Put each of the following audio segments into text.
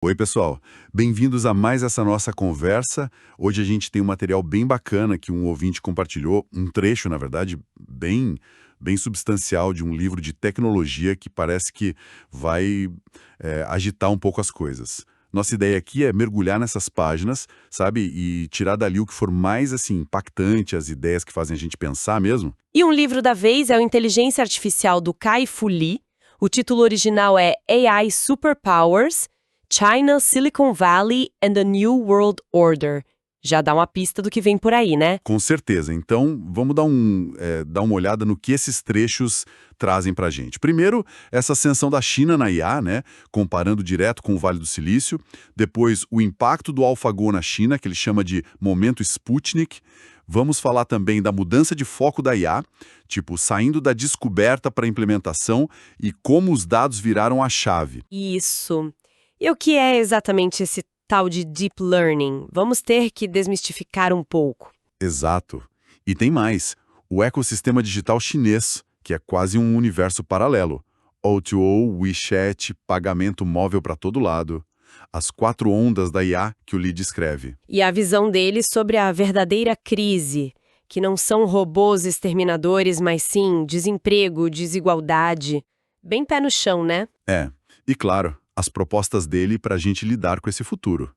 Oi, pessoal. Bem-vindos a mais essa nossa conversa. Hoje a gente tem um material bem bacana que um ouvinte compartilhou, um trecho, na verdade, bem substancial de um livro de tecnologia que parece que vai agitar um pouco as coisas. Nossa ideia aqui é mergulhar nessas páginas, sabe, e tirar dali o que for mais, assim, impactante, as ideias que fazem a gente pensar mesmo. E um livro da vez é o Inteligência Artificial do Kai-Fu Lee. O título original é AI Superpowers, China, Silicon Valley and the New World Order. Já dá uma pista do que vem por aí, né? Com certeza. Então, vamos dar uma olhada no que esses trechos trazem para a gente. Primeiro, essa ascensão da China na IA, né, comparando direto com o Vale do Silício. Depois, o impacto do AlphaGo na China, que ele chama de momento Sputnik. Vamos falar também da mudança de foco da IA, tipo, saindo da descoberta para a implementação e como os dados viraram a chave. Isso. E o que é exatamente esse tal de Deep Learning? Vamos ter que desmistificar um pouco. Exato. E tem mais. O ecossistema digital chinês, que é quase um universo paralelo. O2O, WeChat, pagamento móvel para todo lado. As 4 ondas da IA que o Lee descreve. E a visão dele sobre a verdadeira crise, que não são robôs exterminadores, mas sim desemprego, desigualdade. Bem pé no chão, né? E claro, as propostas dele para a gente lidar com esse futuro.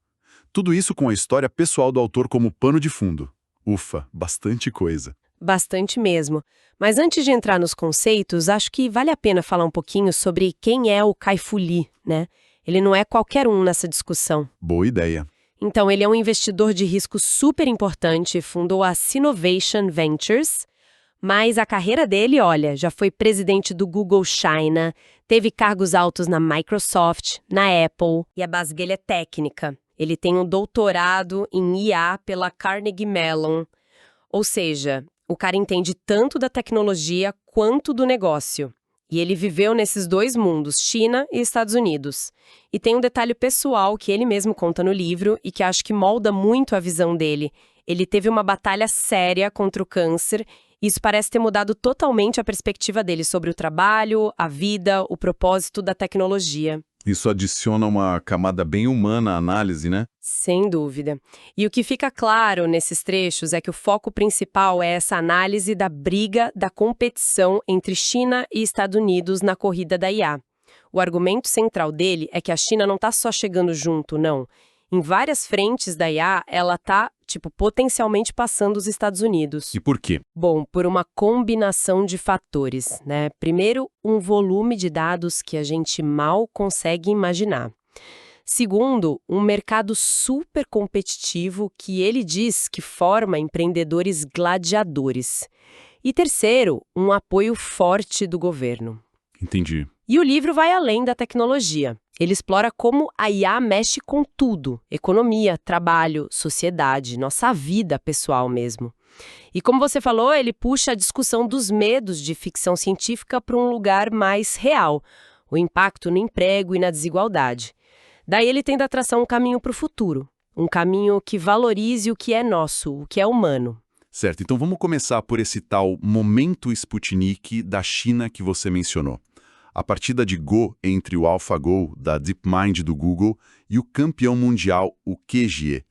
Tudo isso com a história pessoal do autor como pano de fundo. Ufa, bastante coisa. Bastante mesmo. Mas antes de entrar nos conceitos, acho que vale a pena falar um pouquinho sobre quem é o Kai-Fu Lee, né? Ele não é qualquer um nessa discussão. Boa ideia. Então, ele é um investidor de risco super importante, fundou a Sinovation Ventures, mas a carreira dele, olha, já foi presidente do Google China, teve cargos altos na Microsoft, na Apple, e a base dele é técnica. Ele tem um doutorado em IA pela Carnegie Mellon, ou seja, o cara entende tanto da tecnologia quanto do negócio. E ele viveu nesses dois mundos, China e Estados Unidos. E tem um detalhe pessoal que ele mesmo conta no livro e que acho que molda muito a visão dele. Ele teve uma batalha séria contra o câncer e isso parece ter mudado totalmente a perspectiva dele sobre o trabalho, a vida, o propósito da tecnologia. Isso adiciona uma camada bem humana à análise, né? Sem dúvida. E o que fica claro nesses trechos é que o foco principal é essa análise da briga, da competição entre China e Estados Unidos na corrida da IA. O argumento central dele é que a China não está só chegando junto, não. Em várias frentes da IA, ela está, potencialmente passando os Estados Unidos. E por quê? Bom, por uma combinação de fatores, né? Primeiro, um volume de dados que a gente mal consegue imaginar. Segundo, um mercado super competitivo que ele diz que forma empreendedores gladiadores. E terceiro, um apoio forte do governo. Entendi. E o livro vai além da tecnologia. Ele explora como a IA mexe com tudo: economia, trabalho, sociedade, nossa vida pessoal mesmo. E como você falou, ele puxa a discussão dos medos de ficção científica para um lugar mais real, o impacto no emprego e na desigualdade. Daí ele tenta traçar um caminho para o futuro, um caminho que valorize o que é nosso, o que é humano. Certo, então vamos começar por esse tal momento Sputnik da China que você mencionou. A partida de Go entre o AlphaGo, da DeepMind do Google, e o campeão mundial, o QGE.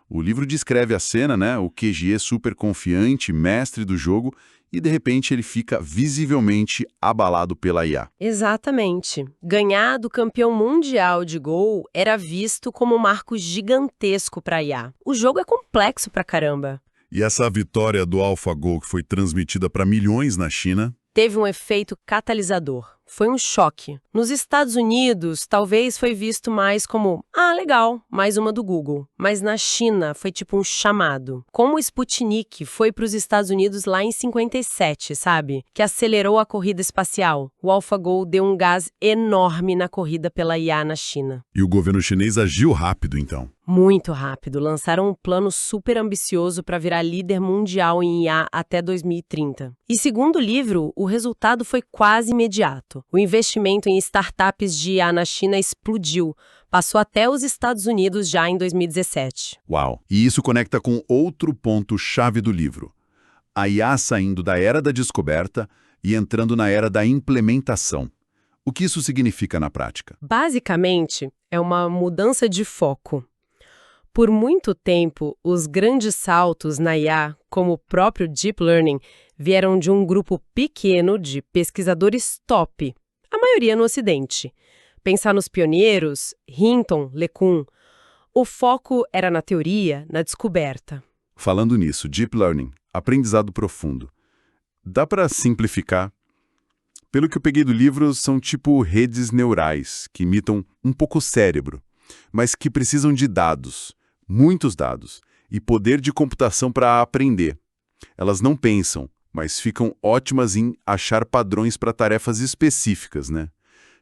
O livro descreve a cena, né? O QGE super confiante, mestre do jogo, e de repente ele fica visivelmente abalado pela IA. Exatamente. Ganhar do campeão mundial de Go era visto como um marco gigantesco para a IA. O jogo é complexo pra caramba. E essa vitória do AlphaGo, que foi transmitida para milhões na China, Teve um efeito catalisador. Foi um choque. Nos Estados Unidos, talvez foi visto mais como, legal, mais uma do Google. Mas na China, foi tipo um chamado. Como o Sputnik foi para os Estados Unidos lá em 57, sabe? Que acelerou a corrida espacial. O AlphaGo deu um gás enorme na corrida pela IA na China. e o governo chinês agiu rápido, então. Muito rápido. Lançaram um plano super ambicioso para virar líder mundial em IA até 2030. E segundo o livro, o resultado foi quase imediato. O investimento em startups de IA na China explodiu. Passou até os Estados Unidos já em 2017. Uau! E isso conecta com outro ponto-chave do livro. A IA saindo da era da descoberta e entrando na era da implementação. O que isso significa na prática? Basicamente, é uma mudança de foco. Por muito tempo, os grandes saltos na IA, como o próprio Deep Learning, vieram de um grupo pequeno de pesquisadores top, a maioria no Ocidente. Pensar nos pioneiros, Hinton, LeCun. O foco era na teoria, na descoberta. Falando nisso, Deep Learning, aprendizado profundo. Dá para simplificar? Pelo que eu peguei do livro, são tipo redes neurais, que imitam um pouco o cérebro, mas que precisam de dados, muitos dados, e poder de computação para aprender. Elas não pensam, mas ficam ótimas em achar padrões para tarefas específicas, né?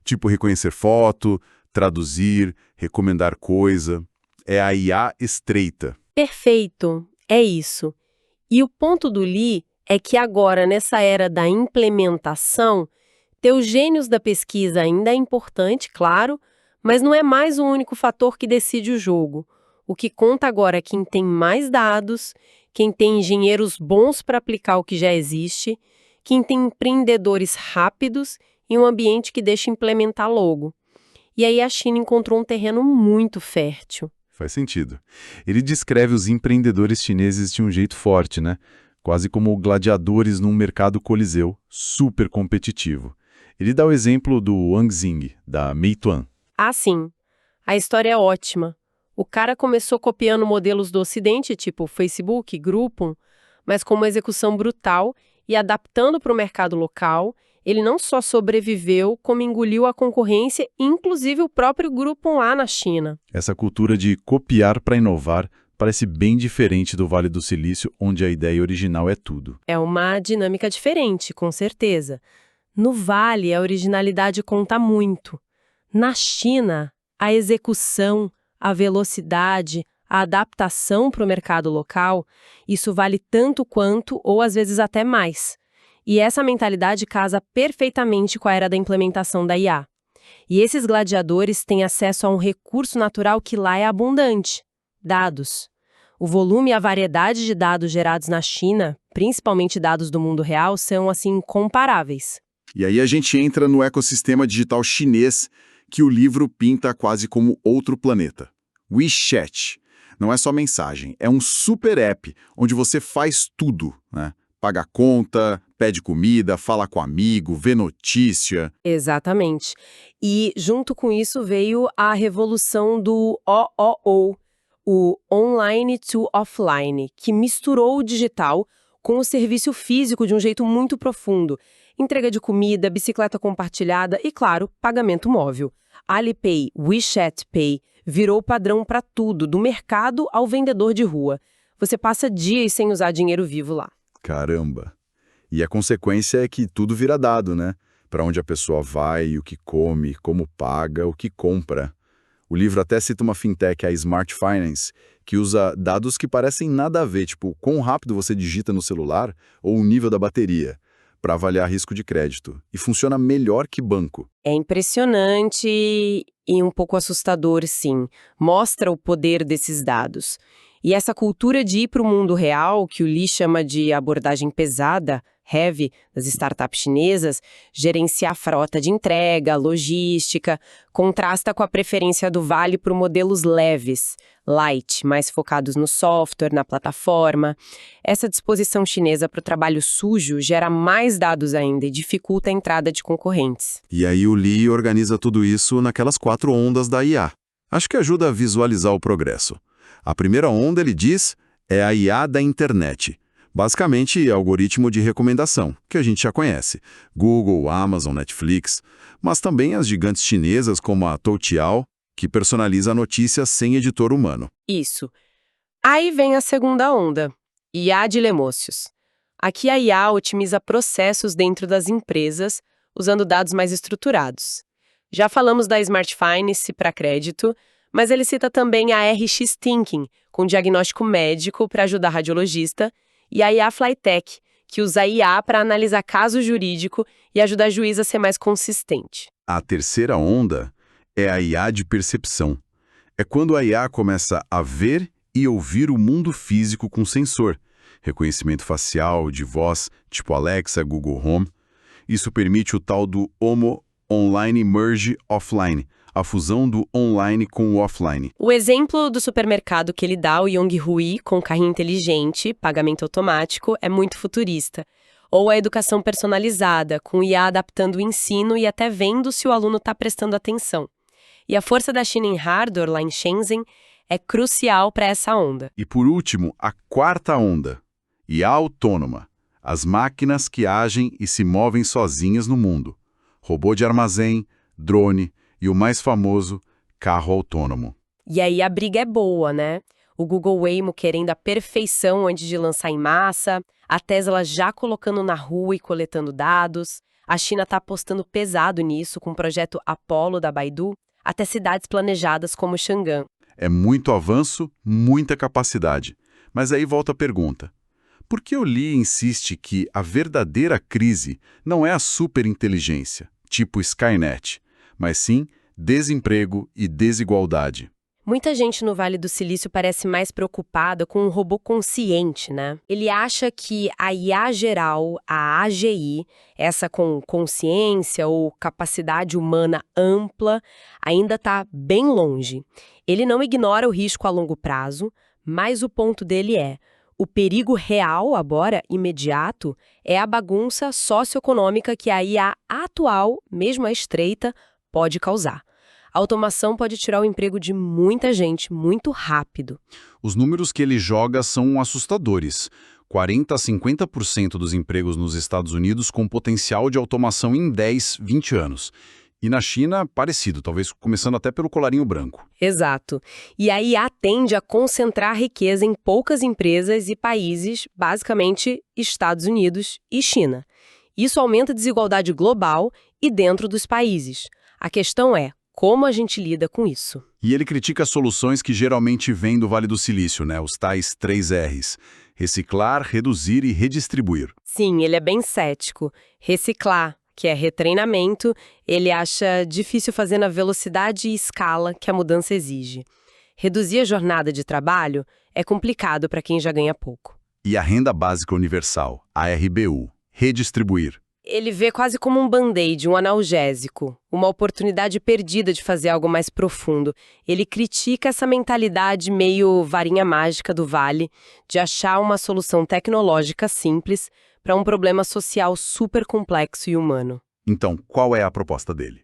Tipo reconhecer foto, traduzir, recomendar coisa. É a IA estreita. Perfeito, é isso. E o ponto do Lee é que agora, nessa era da implementação, ter os gênios da pesquisa ainda é importante, claro, mas não é mais o único fator que decide o jogo. O que conta agora é quem tem mais dados, quem tem engenheiros bons para aplicar o que já existe, quem tem empreendedores rápidos e um ambiente que deixa implementar logo. E aí a China encontrou um terreno muito fértil. Faz sentido. Ele descreve os empreendedores chineses de um jeito forte, né? Quase como gladiadores num mercado coliseu, super competitivo. Ele dá o exemplo do Wang Xing, da Meituan. Ah, sim. A história é ótima. O cara começou copiando modelos do Ocidente, tipo Facebook, Groupon, mas com uma execução brutal e adaptando para o mercado local, ele não só sobreviveu, como engoliu a concorrência, inclusive o próprio Groupon lá na China. Essa cultura de copiar para inovar parece bem diferente do Vale do Silício, onde a ideia original é tudo. É uma dinâmica diferente, com certeza. No Vale, a originalidade conta muito. Na China, a execução, a velocidade, a adaptação para o mercado local, isso vale tanto quanto, ou às vezes até mais. E essa mentalidade casa perfeitamente com a era da implementação da IA. E esses gladiadores têm acesso a um recurso natural que lá é abundante: dados. O volume e a variedade de dados gerados na China, principalmente dados do mundo real, são, assim, incomparáveis. E aí a gente entra no ecossistema digital chinês, que o livro pinta quase como outro planeta. WeChat. Não é só mensagem, é um super app onde você faz tudo, né? Paga a conta, pede comida, fala com amigo, vê notícia. Exatamente. E junto com isso veio a revolução do OOO, o Online to Offline, que misturou o digital com o serviço físico de um jeito muito profundo. Entrega de comida, bicicleta compartilhada e, claro, pagamento móvel. Alipay, WeChat Pay virou padrão para tudo, do mercado ao vendedor de rua. Você passa dias sem usar dinheiro vivo lá. Caramba! E a consequência é que tudo vira dado, né? Para onde a pessoa vai, o que come, como paga, o que compra. O livro até cita uma fintech, a Smart Finance, que usa dados que parecem nada a ver, tipo quão rápido você digita no celular ou o nível da bateria, para avaliar risco de crédito. E funciona melhor que banco. É impressionante e um pouco assustador, sim. Mostra o poder desses dados. E essa cultura de ir para o mundo real, que o Lee chama de abordagem pesada, heavy, das startups chinesas, gerenciar frota de entrega, logística, contrasta com a preferência do Vale por modelos leves, light, mais focados no software, na plataforma. Essa disposição chinesa para o trabalho sujo gera mais dados ainda e dificulta a entrada de concorrentes. E aí o Lee organiza tudo isso naquelas 4 ondas da IA. Acho que ajuda a visualizar o progresso. A primeira onda, ele diz, é a IA da internet. Basicamente, algoritmo de recomendação, que a gente já conhece. Google, Amazon, Netflix, mas também as gigantes chinesas como a Toutiao, que personaliza a notícia sem editor humano. Isso. Aí vem a segunda onda, IA de Lemócios. Aqui a IA otimiza processos dentro das empresas, usando dados mais estruturados. Já falamos da Smart Finance para crédito, mas ele cita também a RX Thinking, com diagnóstico médico para ajudar radiologista, e a IA Flytech, que usa IA para analisar caso jurídico e ajudar a juiz a ser mais consistente. A terceira onda é a IA de percepção. É quando a IA começa a ver e ouvir o mundo físico com sensor, reconhecimento facial, de voz, tipo Alexa, Google Home. Isso permite o tal do Homo Online Merge Offline, a fusão do online com o offline. O exemplo do supermercado que ele dá, o Yonghui, com carrinho inteligente, pagamento automático, é muito futurista. Ou a educação personalizada, com IA adaptando o ensino e até vendo se o aluno está prestando atenção. E a força da China em hardware, lá em Shenzhen, é crucial para essa onda. E por último, a quarta onda, IA autônoma. As máquinas que agem e se movem sozinhas no mundo. Robô de armazém, drone e o mais famoso, carro autônomo. E aí a briga é boa, né? O Google Waymo querendo a perfeição antes de lançar em massa, a Tesla já colocando na rua e coletando dados, a China está apostando pesado nisso com o projeto Apollo da Baidu, até cidades planejadas como Xangan. É muito avanço, muita capacidade. Mas aí volta a pergunta. Por que o Li insiste que a verdadeira crise não é a superinteligência, tipo Skynet, mas sim desemprego e desigualdade? Muita gente no Vale do Silício parece mais preocupada com um robô consciente, né? Ele acha que a IA geral, a AGI, essa com consciência ou capacidade humana ampla, ainda está bem longe. Ele não ignora o risco a longo prazo, mas o ponto dele é: o perigo real agora, imediato, é a bagunça socioeconômica que a IA atual, mesmo a estreita, pode causar. A automação pode tirar o emprego de muita gente muito rápido. Os números que ele joga são assustadores. 40% a 50% dos empregos nos Estados Unidos com potencial de automação em 10, 20 anos. E na China, parecido, talvez começando até pelo colarinho branco. Exato. E a IA tende a concentrar riqueza em poucas empresas e países, basicamente Estados Unidos e China. Isso aumenta a desigualdade global e dentro dos países. A questão é: como a gente lida com isso? E ele critica soluções que geralmente vêm do Vale do Silício, né? Os tais 3 R's. Reciclar, reduzir e redistribuir. Sim, ele é bem cético. Reciclar, que é retreinamento, ele acha difícil fazer na velocidade e escala que a mudança exige. Reduzir a jornada de trabalho é complicado para quem já ganha pouco. E a renda básica universal, a RBU. Redistribuir. Ele vê quase como um band-aid, um analgésico, uma oportunidade perdida de fazer algo mais profundo. Ele critica essa mentalidade meio varinha mágica do Vale, de achar uma solução tecnológica simples para um problema social super complexo e humano. Então, qual é a proposta dele?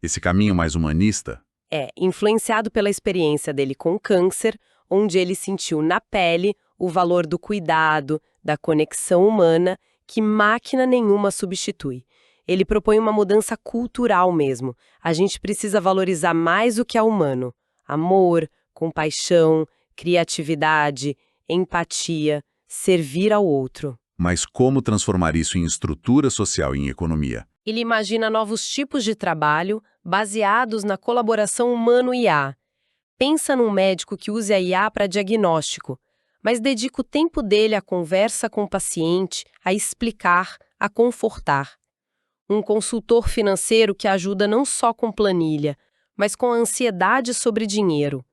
Esse caminho mais humanista? É, influenciado pela experiência dele com o câncer, onde ele sentiu na pele o valor do cuidado, da conexão humana, que máquina nenhuma substitui. Ele propõe uma mudança cultural mesmo. A gente precisa valorizar mais o que é humano. Amor, compaixão, criatividade, empatia, servir ao outro. Mas como transformar isso em estrutura social e em economia? Ele imagina novos tipos de trabalho baseados na colaboração humano-IA. Pensa num médico que use a IA para diagnóstico, mas dedica o tempo dele à conversa com o paciente, a explicar, a confortar. Um consultor financeiro que ajuda não só com planilha, mas com a ansiedade sobre dinheiro.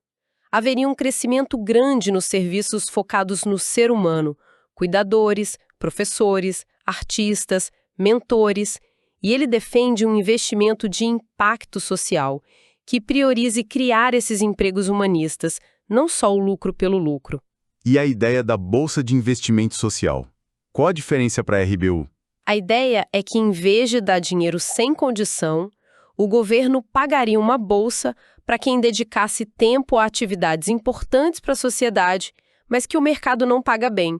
Haveria um crescimento grande nos serviços focados no ser humano, cuidadores, professores, artistas, mentores, e ele defende um investimento de impacto social, que priorize criar esses empregos humanistas, não só o lucro pelo lucro. E a ideia da Bolsa de Investimento Social? Qual a diferença para a RBU? A ideia é que, em vez de dar dinheiro sem condição, o governo pagaria uma bolsa para quem dedicasse tempo a atividades importantes para a sociedade, mas que o mercado não paga bem.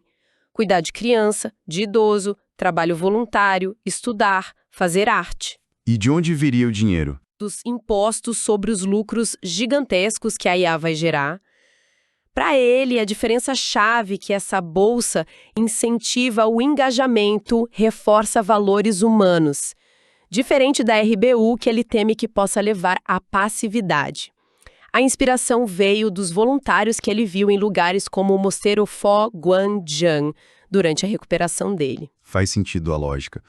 Cuidar de criança, de idoso, trabalho voluntário, estudar, fazer arte. E de onde viria o dinheiro? Dos impostos sobre os lucros gigantescos que a IA vai gerar. Para ele, a diferença-chave que essa bolsa incentiva o engajamento, reforça valores humanos. Diferente da RBU, que ele teme que possa levar à passividade. A inspiração veio dos voluntários que ele viu em lugares como o mosteiro Fo Guangjiang, durante a recuperação dele. Faz sentido a lógica.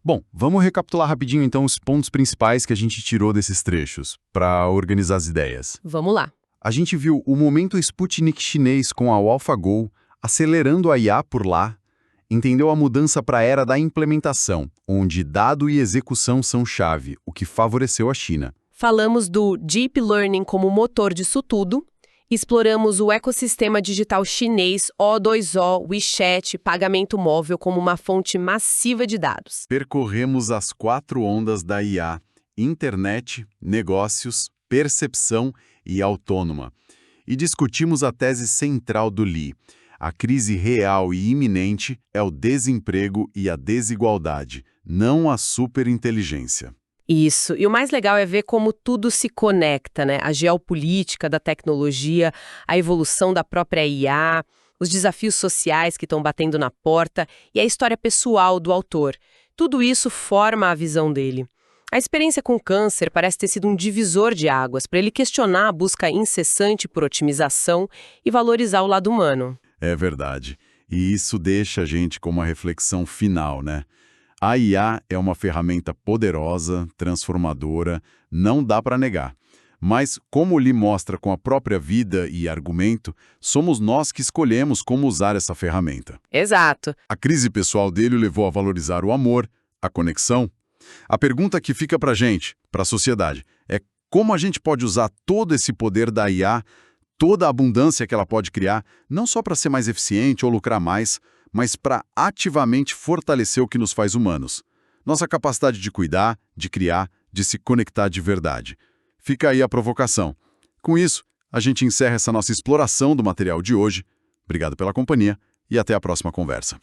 Bom, vamos recapitular rapidinho então os pontos principais que a gente tirou desses trechos, para organizar as ideias. Vamos lá. A gente viu o momento Sputnik chinês com a AlphaGo, acelerando a IA por lá, entendeu a mudança para a era da implementação, onde dado e execução são chave, o que favoreceu a China. Falamos do Deep Learning como motor disso tudo, exploramos o ecossistema digital chinês O2O, WeChat, pagamento móvel como uma fonte massiva de dados. Percorremos as 4 ondas da IA: internet, negócios, percepção e autônoma. E discutimos a tese central do Li. A crise real e iminente é o desemprego e a desigualdade, não a superinteligência. Isso. E o mais legal é ver como tudo se conecta, né? A geopolítica da tecnologia, a evolução da própria IA, os desafios sociais que estão batendo na porta e a história pessoal do autor. Tudo isso forma a visão dele. A experiência com câncer parece ter sido um divisor de águas para ele questionar a busca incessante por otimização e valorizar o lado humano. É verdade. E isso deixa a gente com uma reflexão final, né? A IA é uma ferramenta poderosa, transformadora, não dá para negar. Mas, como Li mostra com a própria vida e argumento, somos nós que escolhemos como usar essa ferramenta. Exato. A crise pessoal dele o levou a valorizar o amor, a conexão. A pergunta que fica para a gente, para a sociedade, é como a gente pode usar todo esse poder da IA, toda a abundância que ela pode criar, não só para ser mais eficiente ou lucrar mais, mas para ativamente fortalecer o que nos faz humanos. Nossa capacidade de cuidar, de criar, de se conectar de verdade. Fica aí a provocação. Com isso, a gente encerra essa nossa exploração do material de hoje. Obrigado pela companhia e até a próxima conversa.